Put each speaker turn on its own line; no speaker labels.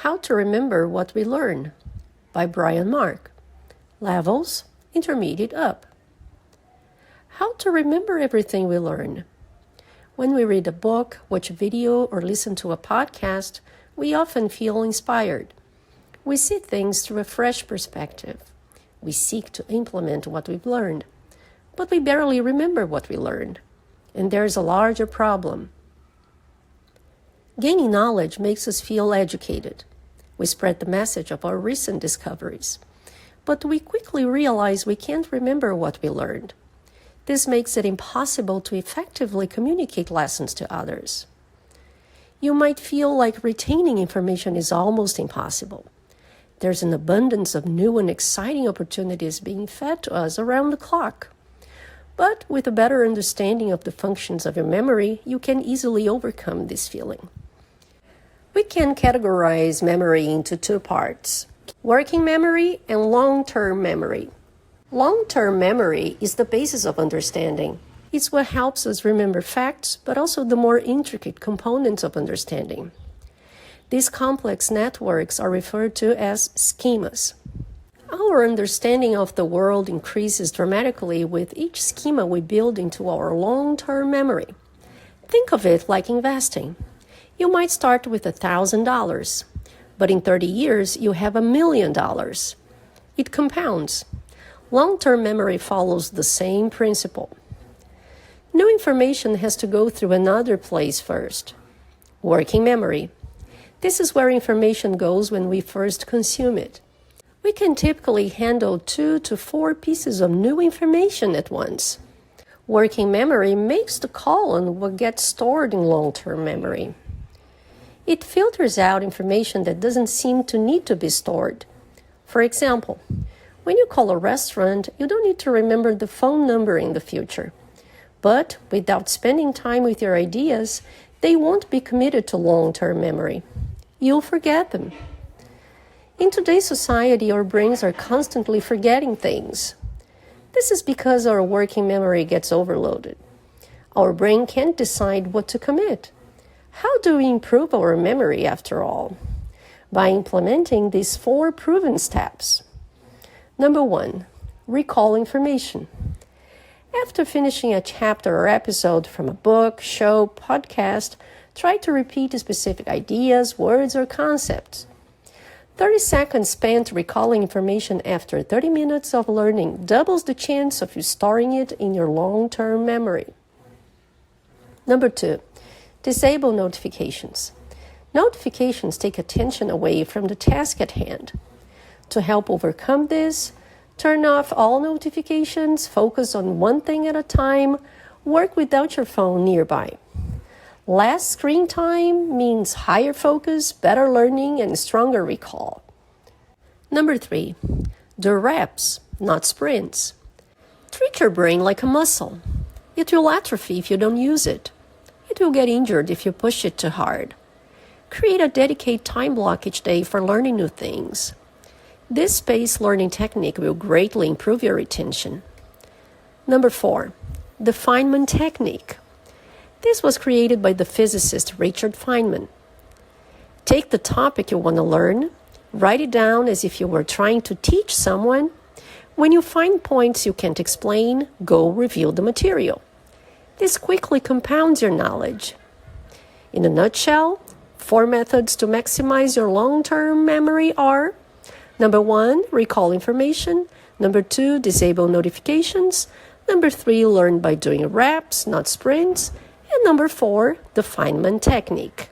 How to Remember What We Learn by Brian Mark. Levels, intermediate up. How to remember everything we learn. When we read a book, watch a video, or listen to a podcast, we often feel inspired. We see things through a fresh perspective. We seek to implement what we've learned, but we barely remember what we learned. And there's a larger problem. Gaining knowledge makes us feel educated. We spread the message of our recent discoveries. But we quickly realize we can't remember what we learned. This makes it impossible to effectively communicate lessons to others. You might feel like retaining information is almost impossible. There's an abundance of new and exciting opportunities being fed to us around the clock. But with a better understanding of the functions of your memory, you can easily overcome this feeling. We can categorize memory into two parts: working memory and long-term memory. Long-term memory is the basis of understanding. It's what helps us remember facts, but also the more intricate components of understanding. These complex networks are referred to as schemas. Our understanding of the world increases dramatically with each schema we build into our long-term memory. Think of it like investing. You might start with $1,000, but in 30 years, you have $1 million. It compounds. Long-term memory follows the same principle. New information has to go through another place first. Working memory. This is where information goes when we first consume it. We can typically handle 2 to 4 pieces of new information at once. Working memory makes the call on what gets stored in long-term memory. It filters out information that doesn't seem to need to be stored. For example, when you call a restaurant, you don't need to remember the phone number in the future. But without spending time with your ideas, they won't be committed to long-term memory. You'll forget them. In today's society, our brains are constantly forgetting things. This is because our working memory gets overloaded. Our brain can't decide what to commit. How do we improve our memory after all? By implementing these 4 proven steps. Number 1, recall information. After finishing a chapter or episode from a book, show, podcast, try to repeat specific ideas, words, or concepts. 30 seconds spent recalling information after 30 minutes of learning doubles the chance of you storing it in your long-term memory. Number 2, disable notifications. Notifications take attention away from the task at hand. To help overcome this, turn off all notifications, focus on one thing at a time, work without your phone nearby. Less screen time means higher focus, better learning, and stronger recall. Number 3, do reps, not sprints. Treat your brain like a muscle. It will atrophy if you don't use it. It will get injured if you push it too hard. Create a dedicated time block each day for learning new things. This spaced learning technique will greatly improve your retention. Number 4, the Feynman technique. This was created by the physicist Richard Feynman. Take the topic you want to learn, write it down as if you were trying to teach someone. When you find points you can't explain, go review the material. This quickly compounds your knowledge. In a nutshell, 4 methods to maximize your long-term memory are: Number 1, recall information. Number 2, disable notifications. Number 3, learn by doing reps, not sprints. And number 4, the Feynman technique.